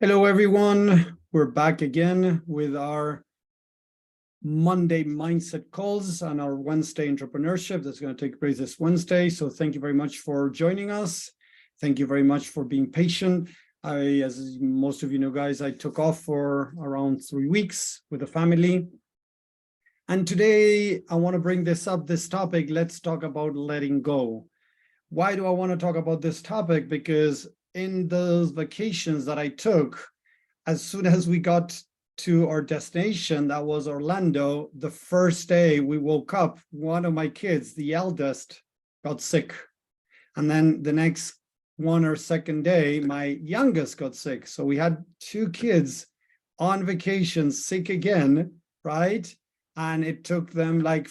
Hello, everyone. We're back again with our Monday mindset calls and our Wednesday entrepreneurship that's going to take place this Wednesday. So thank you very much for joining us. Thank you very much for being patient. As most of you know, guys, I took off for around 3 weeks with the family. And today I want to bring this topic. Let's talk about letting go. Why do I want to talk about this topic? Because in those vacations that I took, as soon as we got to our destination, that was Orlando, the first day we woke up, one of my kids, the eldest, got sick. And then the next one or second day, my youngest got sick. So we had two kids on vacation sick again, right? And it took them like,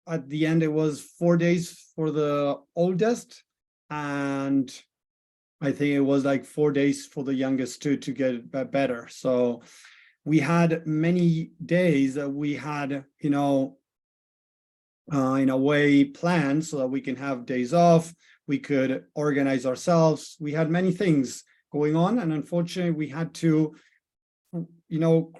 at the end, it was 4 days for the oldest. And I think it was like 4 days for the youngest two to get better. So we had many days that we had, in a way planned so that we can have days off. We could organize ourselves. We had many things going on. And unfortunately, we had to,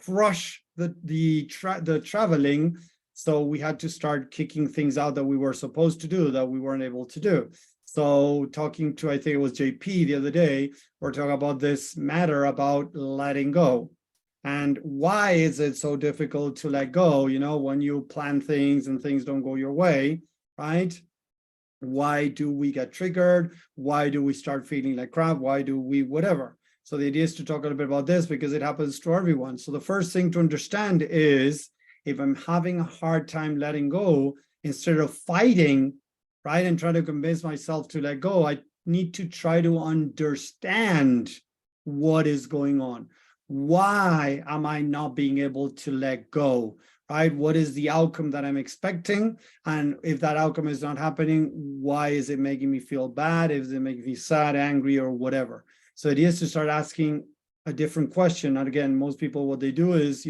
crush the traveling. So we had to start kicking things out that we were supposed to do that we weren't able to do. So talking to, I think it was JP the other day, we're talking about this matter about letting go. And why is it so difficult to let go, when you plan things and things don't go your way, right? Why do we get triggered? Why do we start feeling like crap? Why do we whatever? So the idea is to talk a little bit about this because it happens to everyone. So the first thing to understand is if I'm having a hard time letting go, instead of fighting, right, and try to convince myself to let go, I need to try to understand what is going on. Why am I not being able to let go, right? What is the outcome that I'm expecting? And if that outcome is not happening, why is it making me feel bad? Is it making me sad, angry, or whatever? So it is to start asking a different question. And again, most people, what they do is,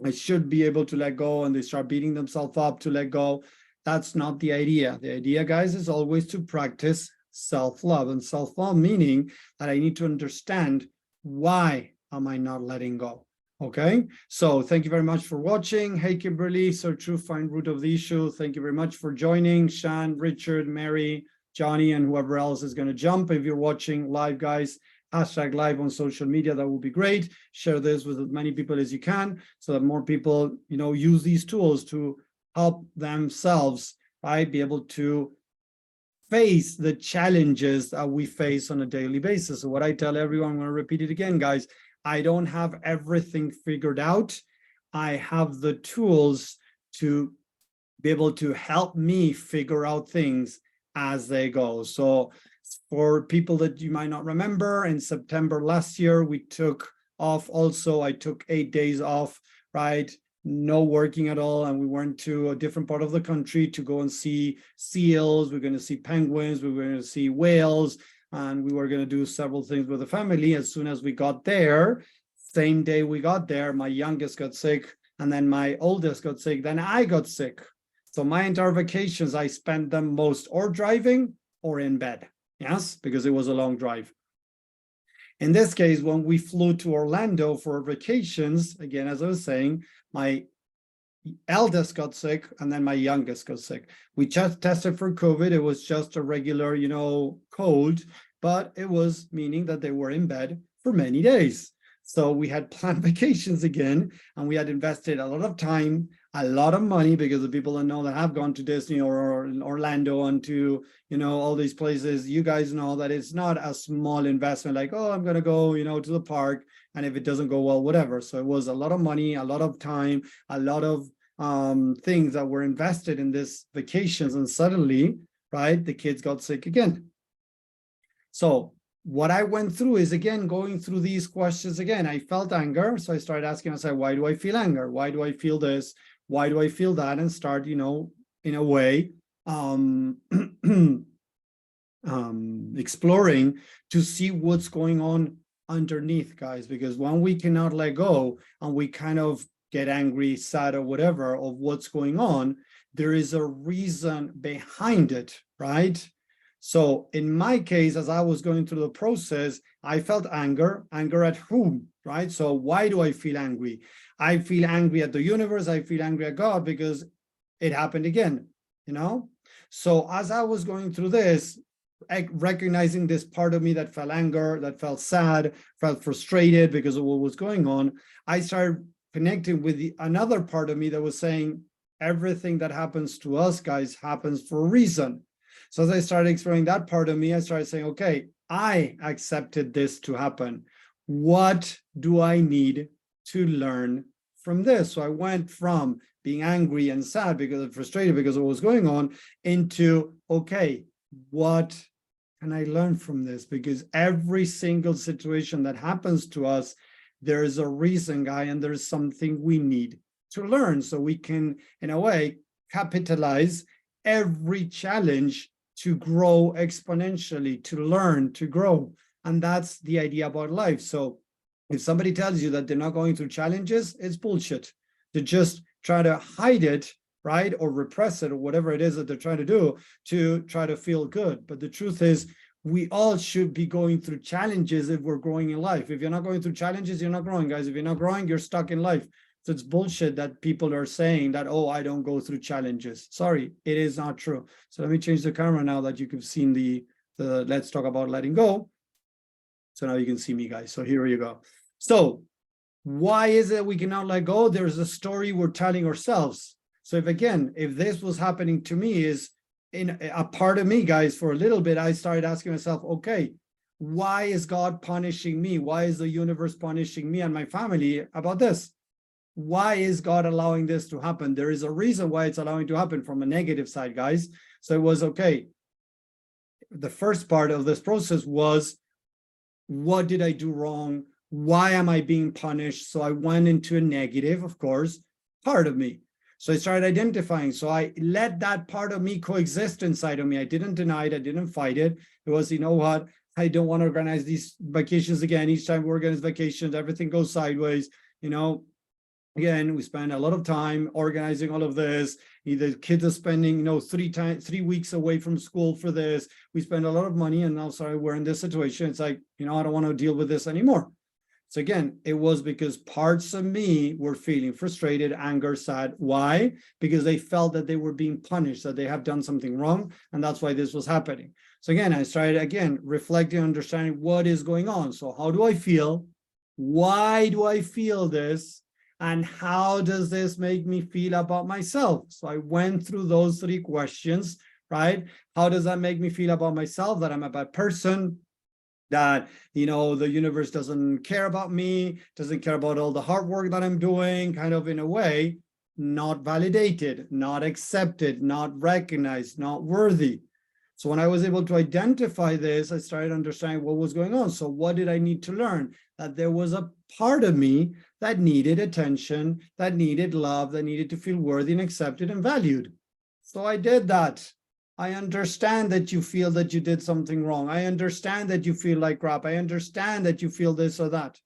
I should be able to let go, and they start beating themselves up to let go. That's not the idea. The idea, guys, is always to practice self-love. And self-love meaning that I need to understand why am I not letting go? Okay, so thank you very much for watching. Hey, Kimberly, so true, find root of the issue. Thank you very much for joining. Shan, Richard, Mary, Johnny, and whoever else is going to jump. If you're watching live, guys, hashtag live on social media, that would be great. Share this with as many people as you can so that more people, use these tools to help themselves, right, be able to face the challenges that we face on a daily basis. So what I tell everyone, I'm going to repeat it again, guys, I don't have everything figured out. I have the tools to be able to help me figure out things as they go. So for people that you might not remember, in September last year, we took off also. I took 8 days off, right? No working at all. And we went to a different part of the country to go and see seals. We're going to see penguins. We're going to see whales. And we were going to do several things with the family. As soon as we got there, same day we got there, my youngest got sick. And then my oldest got sick. Then I got sick. So my entire vacations, I spent them most or driving or in bed. Yes, because it was a long drive. In this case, when we flew to Orlando for vacations, again, as I was saying, my eldest got sick and then my youngest got sick. We just tested for COVID. It was just a regular, cold, but it was meaning that they were in bed for many days. So we had planned vacations again, and we had invested a lot of time, a lot of money, because the people that know that have gone to Disney or Orlando and to, all these places, you guys know that it's not a small investment like, oh, I'm going to go, to the park. And if it doesn't go well, whatever. So it was a lot of money, a lot of time, a lot of things that were invested in this vacations. And suddenly, right, the kids got sick again. So what I went through is, again, going through these questions again. I felt anger. So I started asking myself, why do I feel anger? Why do I feel this? Why do I feel that? And start, in a way, exploring to see what's going on underneath, guys. Because when we cannot let go and we kind of get angry, sad, or whatever of what's going on, there is a reason behind it, right? So in my case, as I was going through the process, I felt anger. Anger at whom, right? So why do I feel angry? I feel angry at the universe. I feel angry at God because it happened again, you know? So as I was going through this, recognizing this part of me that felt anger, that felt sad, felt frustrated because of what was going on, I started connecting with another part of me that was saying, everything that happens to us, guys, happens for a reason. So as I started exploring that part of me, I started saying, okay, I accepted this to happen. What do I need to learn from this? So I went from being angry and sad because of frustrated because of what was going on into, okay, what can I learn from this? Because every single situation that happens to us, there is a reason, guy, and there's something we need to learn so we can, in a way, capitalize every challenge to grow exponentially, to learn, to grow. And that's the idea about life. So if somebody tells you that they're not going through challenges, it's bullshit. To just try to hide it, right? Or repress it, or whatever it is that they're trying to do to try to feel good. But the truth is, we all should be going through challenges if we're growing in life. If you're not going through challenges, you're not growing, guys. If you're not growing, you're stuck in life. So it's bullshit that people are saying that, oh, I don't go through challenges. Sorry, it is not true. So let me change the camera now that you've seen the let's talk about letting go. So now you can see me, guys. So here you go. So why is it we cannot let go? There's a story we're telling ourselves. So if this was happening to me, is in a part of me, guys, for a little bit, I started asking myself, okay, why is God punishing me? Why is the universe punishing me and my family about this? Why is God allowing this to happen? There is a reason why it's allowing it to happen from a negative side, guys. So it was, okay, the first part of this process was, what did I do wrong? Why am I being punished? So I went into a negative, of course, part of me. So I started identifying. So I let that part of me coexist inside of me. I didn't deny it. I didn't fight it. It was, you know what? I don't want to organize these vacations again. Each time we organize vacations, everything goes sideways. You know, again, we spend a lot of time organizing all of this. Either kids are spending, 3 weeks away from school for this. We spend a lot of money, and now, sorry, we're in this situation. It's like, I don't want to deal with this anymore. So again, it was because parts of me were feeling frustrated, anger, sad. Why? Because they felt that they were being punished, that they have done something wrong, and that's why this was happening. So again, I started reflecting, understanding what is going on. So how do I feel? Why do I feel this? And how does this make me feel about myself? So I went through those 3 questions, right? How does that make me feel about myself? That I'm a bad person, that, the universe doesn't care about me, doesn't care about all the hard work that I'm doing, kind of in a way, not validated, not accepted, not recognized, not worthy. So when I was able to identify this, I started understanding what was going on. So what did I need to learn? That there was a part of me that needed attention, that needed love, that needed to feel worthy and accepted and valued. So I did that. I understand that you feel that you did something wrong. I understand that you feel like crap. I understand that you feel this or that.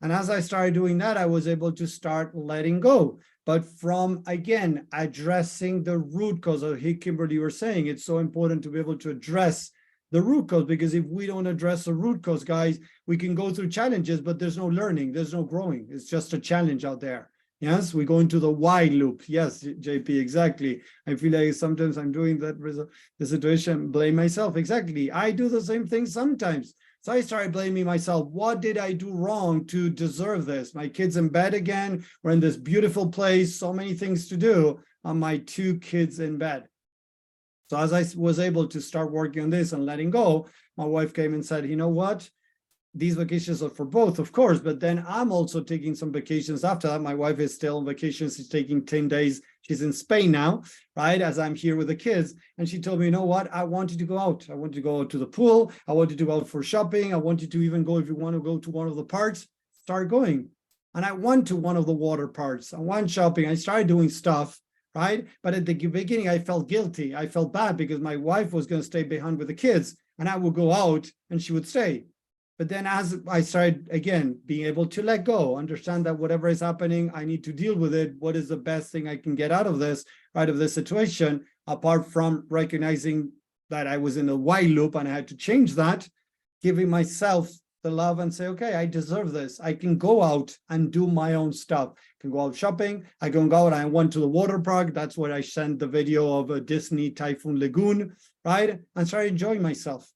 And as I started doing that, I was able to start letting go. But from, again, addressing the root cause of Kimberly, you were saying, it's so important to be able to address the root cause, because if we don't address the root cause, guys, we can go through challenges, but there's no learning, there's no growing. It's just a challenge out there. Yes, we go into the why loop. Yes, JP, exactly. I feel like sometimes I'm doing that with the situation, blame myself. Exactly. I do the same thing sometimes. So I started blaming myself. What did I do wrong to deserve this? My kids in bed again. We're in this beautiful place, so many things to do, on my 2 kids in bed. So as I was able to start working on this and letting go, my wife came and said, you know what? These vacations are for both, of course, but then I'm also taking some vacations after that. My wife is still on vacation. She's taking 10 days. She's in Spain now, right? As I'm here with the kids. And she told me, you know what? I wanted to go out. I wanted to go to the pool. I wanted to go out for shopping. I wanted to even go, if you want to go to one of the parks, start going. And I went to one of the water parks. I went shopping. I started doing stuff, right? But at the beginning, I felt guilty. I felt bad because my wife was going to stay behind with the kids, and I would go out and she would stay. But then as I started, again, being able to let go, understand that whatever is happening, I need to deal with it. What is the best thing I can get out of this, out of this situation, apart from recognizing that I was in a while loop and I had to change that, giving myself the love and say, okay, I deserve this. I can go out and do my own stuff. I can go out shopping. I can go out. I went to the water park. That's where I sent the video of a Disney Typhoon Lagoon, right? And started enjoying myself.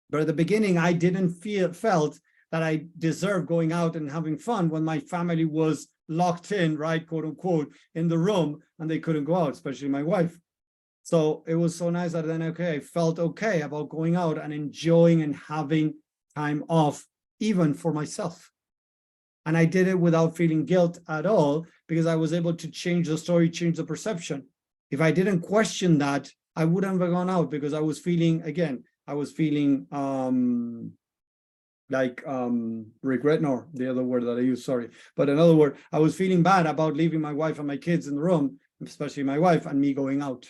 But at the beginning, I didn't felt that I deserved going out and having fun when my family was locked in, right, quote unquote, in the room, and they couldn't go out, especially my wife. So it was so nice that then, okay, I felt okay about going out and enjoying and having time off, even for myself. And I did it without feeling guilt at all, because I was able to change the story, change the perception. If I didn't question that, I wouldn't have gone out, because I was feeling, again, I was feeling regret, no, the other word that I use, sorry. But another word, I was feeling bad about leaving my wife and my kids in the room, especially my wife, and me going out.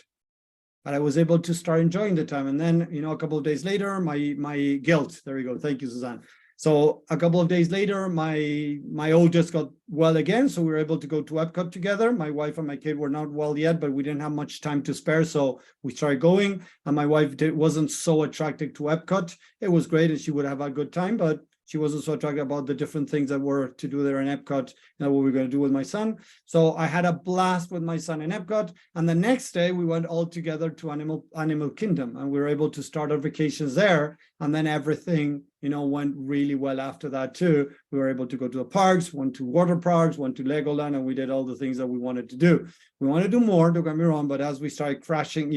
But I was able to start enjoying the time. And then, you know, a couple of days later, my guilt, there we go. Thank you, Suzanne. So a couple of days later, my oldest got well again. So we were able to go to Epcot together. My wife and my kid were not well yet, but we didn't have much time to spare. So we started going, and my wife wasn't so attracted to Epcot. It was great and she would have a good time, but she wasn't so attracted about the different things that were to do there in Epcot, you know, what we were going to do with my son. So I had a blast with my son in Epcot. And the next day we went all together to Animal Kingdom, and we were able to start our vacations there. And then everything, you know, went really well after that too. We were able to go to the parks, went to water parks, went to Legoland, and we did all the things that we wanted to do. We want to do more, don't get me wrong, but as we started crushing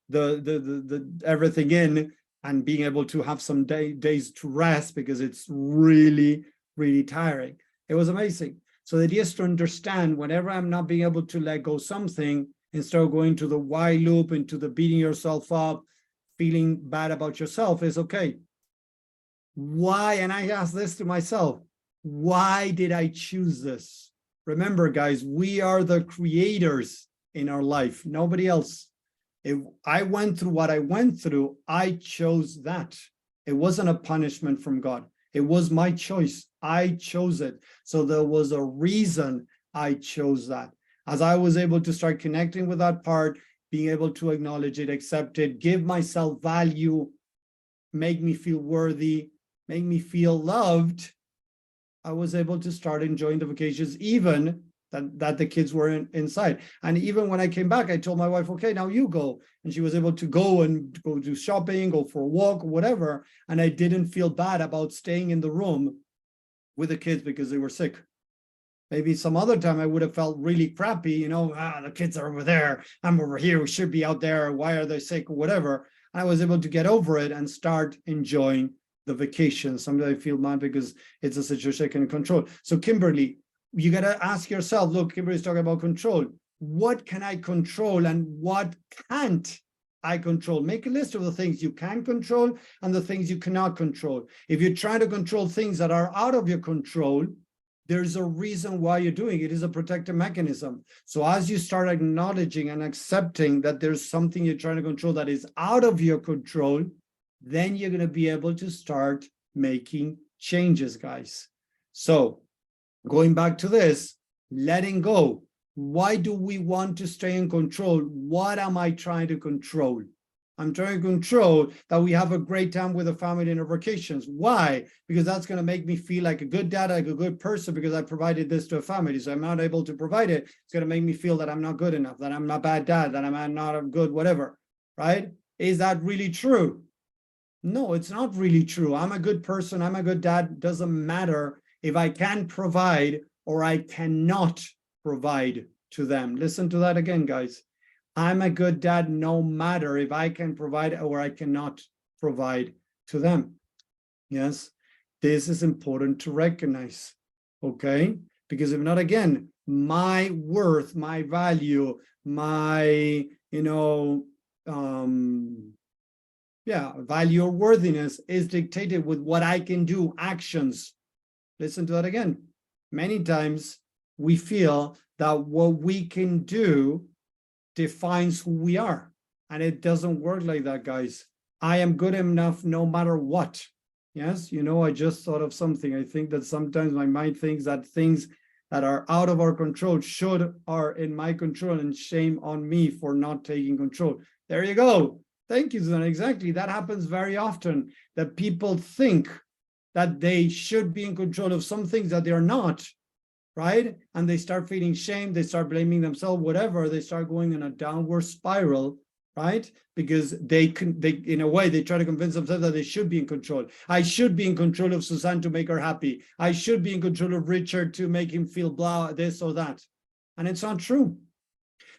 the everything in, and being able to have some days to rest, because it's really, really tiring. It was amazing. So the idea is to understand, whenever I'm not being able to let go something, instead of going to the why loop, into the beating yourself up, feeling bad about yourself, is okay. Why? And I ask this to myself, why did I choose this? Remember, guys, we are the creators in our life, nobody else. If I went through what I went through, I chose that. It wasn't a punishment from God. It was my choice. I chose it. So there was a reason I chose that. As I was able to start connecting with that part, being able to acknowledge it, accept it, give myself value, make me feel worthy, make me feel loved, I was able to start enjoying the vacations, even that the kids were inside. And even when I came back, I told my wife, okay, now you go. And she was able to go do shopping, go for a walk, or whatever. And I didn't feel bad about staying in the room with the kids because they were sick. Maybe some other time I would have felt really crappy, you know, the kids are over there, I'm over here, we should be out there, why are they sick, or whatever. I was able to get over it and start enjoying the vacation. Sometimes I feel mad because it's a situation I can control. So Kimberly, you got to ask yourself, look, Kimberly's talking about control. What can I control and what can't I control? Make a list of the things you can control and the things you cannot control. If you're trying to control things that are out of your control, there's a reason why you're doing it. It is a protective mechanism. So as you start acknowledging and accepting that there's something you're trying to control that is out of your control, then you're going to be able to start making changes, guys. So going back to this, letting go. Why do we want to stay in control? What am I trying to control? I'm trying to control that we have a great time with the family in our vacations. Why? Because that's going to make me feel like a good dad, like a good person, because I provided this to a family. So I'm not able to provide it. It's going to make me feel that I'm not good enough, that I'm not a bad dad, that I'm not a good whatever, right? Is that really true? No, it's not really true. I'm a good person. I'm a good dad. Doesn't matter if I can provide or I cannot provide to them. Listen to that again, guys. I'm a good dad no matter if I can provide or I cannot provide to them. Yes, this is important to recognize, okay? Because if not, again, my worth, my value, my, value or worthiness is dictated with what I can do, actions. Listen to that again. Many times we feel that what we can do defines who we are. And it doesn't work like that, guys. I am good enough no matter what. Yes, I just thought of something. I think that sometimes my mind thinks that things that are out of our control are in my control, and shame on me for not taking control. There you go. Thank you, Susan. Exactly. That happens very often, that people think that they should be in control of some things that they're not, right? And they start feeling shame, they start blaming themselves, whatever, they start going in a downward spiral, right? Because they in a way, they try to convince themselves that they should be in control. I should be in control of Suzanne to make her happy. I should be in control of Richard to make him feel blah, this or that. And it's not true.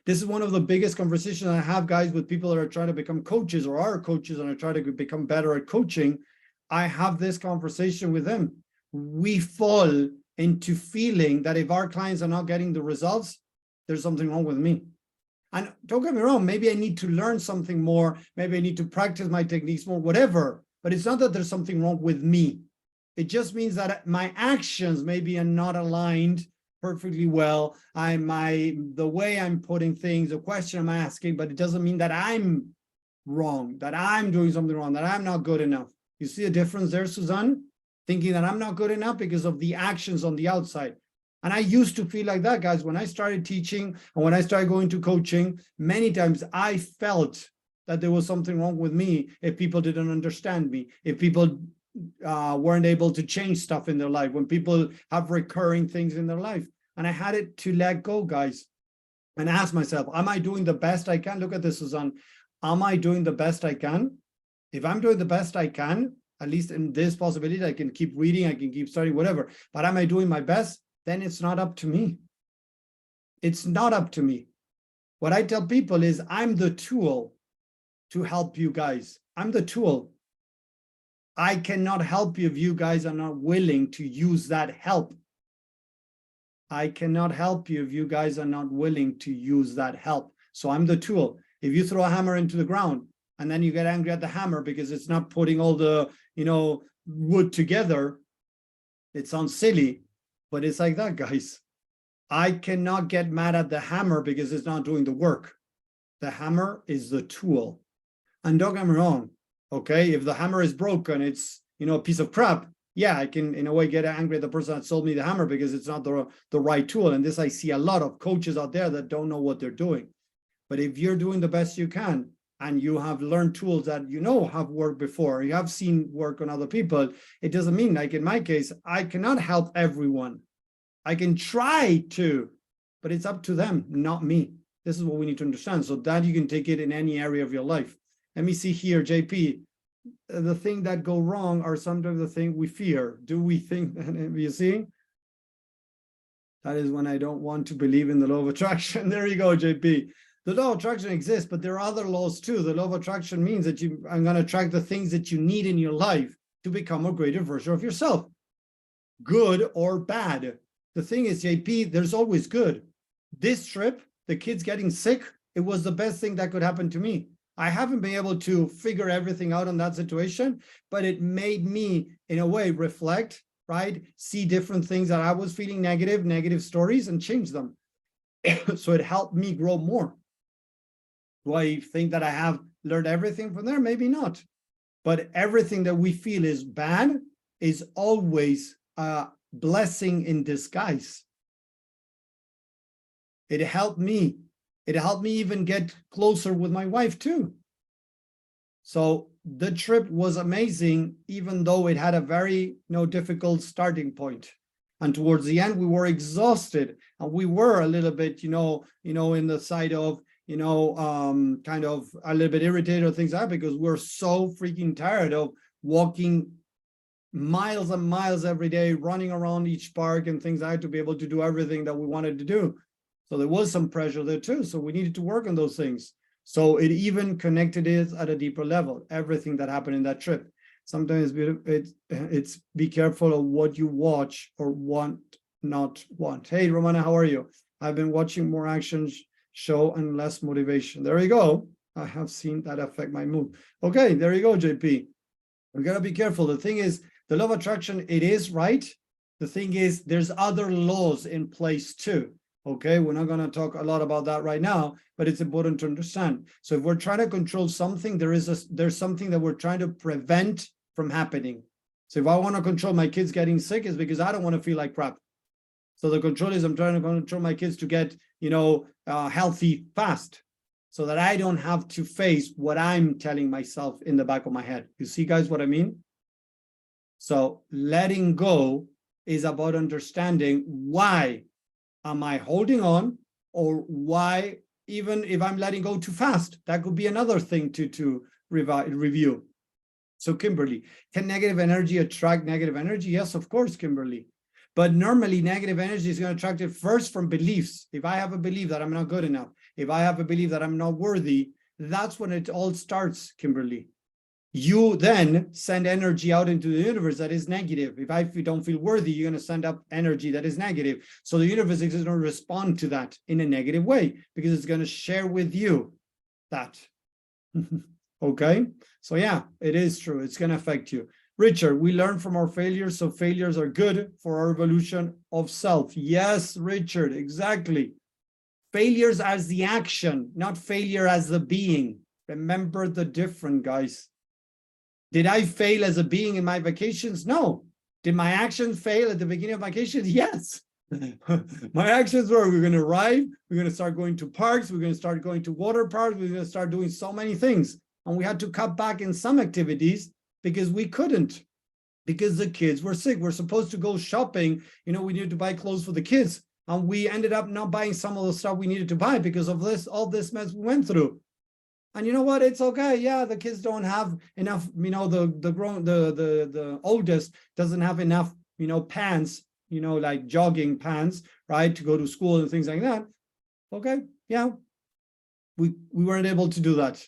This is one of the biggest conversations I have, guys, with people that are trying to become coaches or are coaches and are trying to become better at coaching. I have this conversation with them. We fall into feeling that if our clients are not getting the results, there's something wrong with me. And don't get me wrong, maybe I need to learn something more, maybe I need to practice my techniques more, whatever, but it's not that there's something wrong with me. It just means that my actions maybe are not aligned perfectly well. The way I'm putting things, the question I'm asking, but it doesn't mean that I'm wrong, that I'm doing something wrong, that I'm not good enough. You see a difference there, Suzanne? Thinking that I'm not good enough because of the actions on the outside. And I used to feel like that, guys. When I started teaching and when I started going to coaching, many times I felt that there was something wrong with me if people didn't understand me, if people weren't able to change stuff in their life, when people have recurring things in their life. And I had it to let go, guys, and ask myself, am I doing the best I can? Look at this, Suzanne. Am I doing the best I can? If I'm doing the best I can, at least in this possibility, I can keep reading, I can keep studying, whatever. But am I doing my best? Then it's not up to me. It's not up to me. What I tell people is I'm the tool to help you guys. I'm the tool. I cannot help you if you guys are not willing to use that help. I cannot help you if you guys are not willing to use that help. So I'm the tool. If you throw a hammer into the ground and then you get angry at the hammer because it's not putting all the, wood together, it sounds silly, but it's like that, guys. I cannot get mad at the hammer because it's not doing the work. The hammer is the tool. And don't get me wrong, okay? If the hammer is broken, it's, a piece of crap. Yeah, I can, in a way, get angry at the person that sold me the hammer because it's not the right tool. And this, I see a lot of coaches out there that don't know what they're doing. But if you're doing the best you can, and you have learned tools that have worked before, you have seen work on other people, it doesn't mean, like in my case, I cannot help everyone. I can try to, but it's up to them, not me. This is what we need to understand, so that you can take it in any area of your life. Let me see here, JP. The thing that go wrong are sometimes the thing we fear. Do we think that, you see? That is when I don't want to believe in the law of attraction. There you go, JP. The law of attraction exists, but there are other laws too. The law of attraction means that I'm going to attract the things that you need in your life to become a greater version of yourself, good or bad. The thing is, JP, there's always good. This trip, the kids getting sick, it was the best thing that could happen to me. I haven't been able to figure everything out on that situation, but it made me, in a way, reflect, right? See different things that I was feeling negative stories, and change them. So it helped me grow more. Do I think that I have learned everything from there? Maybe not. But everything that we feel is bad is always a blessing in disguise. It helped me. It helped me even get closer with my wife too. So the trip was amazing, even though it had a very difficult starting point. And towards the end, we were exhausted, and we were a little bit, in the side of, kind of a little bit irritated or things like that, because we're so freaking tired of walking miles and miles every day, running around each park and things like that to be able to do everything that we wanted to do. So there was some pressure there too. So we needed to work on those things. So it even connected it at a deeper level, everything that happened in that trip. Sometimes it's be careful of what you watch or not want. Hey, Romana, how are you? I've been watching more actions show and less motivation. There you go. I have seen that affect my mood. Okay, there you go, JP. We got to be careful. The thing is, the law of attraction, it is right. The thing is, there's other laws in place too. Okay, we're not going to talk a lot about that right now, but it's important to understand. So if we're trying to control something, there's something that we're trying to prevent from happening. So if I want to control my kids getting sick, is because I don't want to feel like crap. So the control is I'm trying to control my kids to get, healthy fast. so that I don't have to face what I'm telling myself in the back of my head. You see, guys, what I mean? So letting go is about understanding why am I holding on, or why, even if I'm letting go too fast, that could be another thing to review. So Kimberly, can negative energy attract negative energy? Yes, of course, Kimberly. But normally negative energy is going to attract it first from beliefs. If I have a belief that I'm not good enough, if I have a belief that I'm not worthy, that's when it all starts, Kimberly. You then send energy out into the universe that is negative. If you don't feel worthy, you're going to send up energy that is negative. So the universe is going to respond to that in a negative way, because it's going to share with you that. Okay, so yeah, it is true. It's going to affect you. Richard, we learn from our failures, so failures are good for our evolution of self. Yes, Richard, exactly. Failures as the action, not failure as the being. Remember the difference, guys. Did I fail as a being in my vacations? No. Did my actions fail at the beginning of vacations? Yes. My actions were, we're going to arrive, we're going to start going to parks, we're going to start going to water parks, we're going to start doing so many things. And we had to cut back in some activities because we couldn't, because the kids were sick. We're supposed to go shopping. You know, we needed to buy clothes for the kids. And we ended up not buying some of the stuff we needed to buy because of this, all this mess we went through. And you know what? It's okay. Yeah, the kids don't have enough, you know, the oldest doesn't have enough, you know, pants, you know, like jogging pants, right, to go to school and things like that. Okay, yeah, we weren't able to do that.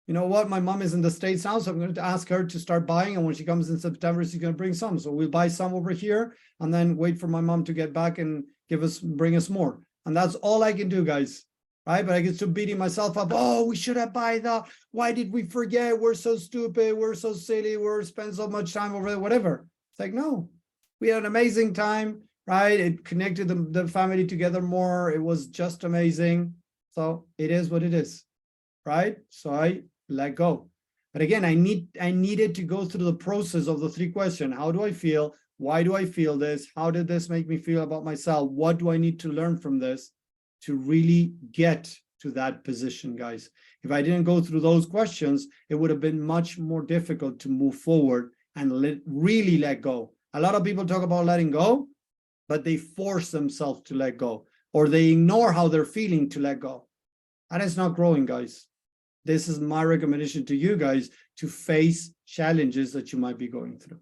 You know what? My mom is in the States now, so I'm going to ask her to start buying. And when she comes in September, she's going to bring some. So we'll buy some over here and then wait for my mom to get back and bring us more. And that's all I can do, guys. Right? But I get to beating myself up. Oh, we should have bought that. Why did we forget? We're so stupid. We're so silly. We're spending so much time over there, whatever. It's like, no, we had an amazing time, right? It connected the family together more. It was just amazing. So it is what it is, right? So I let go. But again, I needed to go through the process of the 3 questions. How do I feel? Why do I feel this? How did this make me feel about myself? What do I need to learn from this to really get to that position, guys? If I didn't go through those questions, it would have been much more difficult to move forward and really let go. A lot of people talk about letting go, but they force themselves to let go, or they ignore how they're feeling to let go. And it's not growing, guys. This is my recommendation to you guys, to face challenges that you might be going through.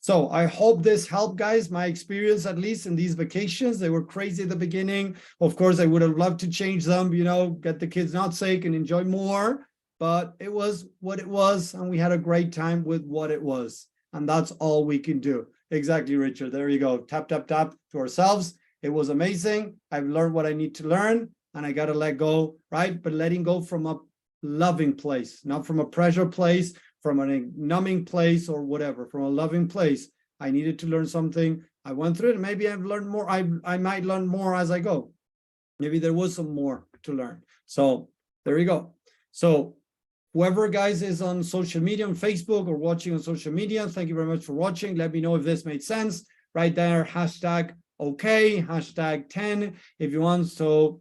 So I hope this helped, guys. My experience, at least in these vacations, they were crazy at the beginning. Of course, I would have loved to change them, you know, get the kids not sick and enjoy more, but it was what it was. And we had a great time with what it was. And that's all we can do. Exactly, Richard. There you go. Tap, tap, tap to ourselves. It was amazing. I've learned what I need to learn, and I got to let go, right? But letting go from a loving place, not from a pressure place, from a numbing place or whatever, from a loving place. I needed to learn something. I went through it, and maybe I've learned more. I might learn more as I go. Maybe there was some more to learn. So there you go. So whoever, guys, is on social media, on Facebook or watching on social media, thank you very much for watching. Let me know if this made sense. Right there, hashtag okay, hashtag 10 if you want. So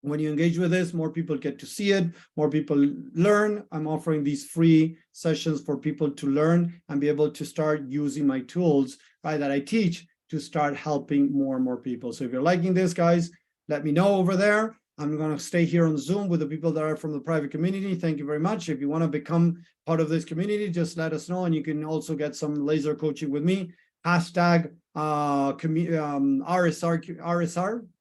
when you engage with this, more people get to see it, more people learn. I'm offering these free sessions for people to learn and be able to start using my tools, right, that I teach, to start helping more and more people. So if you're liking this, guys, let me know over there. I'm going to stay here on Zoom with the people that are from the private community. Thank you very much. If you want to become part of this community, just let us know, and you can also get some laser coaching with me. Hashtag RSR,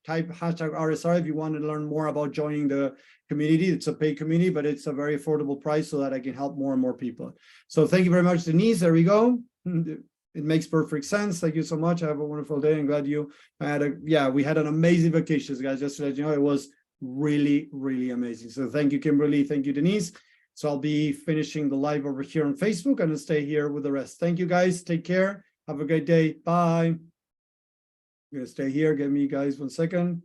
type hashtag RSR if you want to learn more about joining the community. It's a paid community, but it's a very affordable price so that I can help more and more people. So thank you very much, Denise. There we go. It makes perfect sense. Thank you so much. Have a wonderful day. I'm glad you had we had an amazing vacation, guys. Just to let you know, it was really, really amazing. So thank you, Kimberly. Thank you, Denise. So I'll be finishing the live over here on Facebook and I'll stay here with the rest. Thank you, guys. Take care. Have a great day. Bye. I'm going to stay here. Give me, guys, 1 second.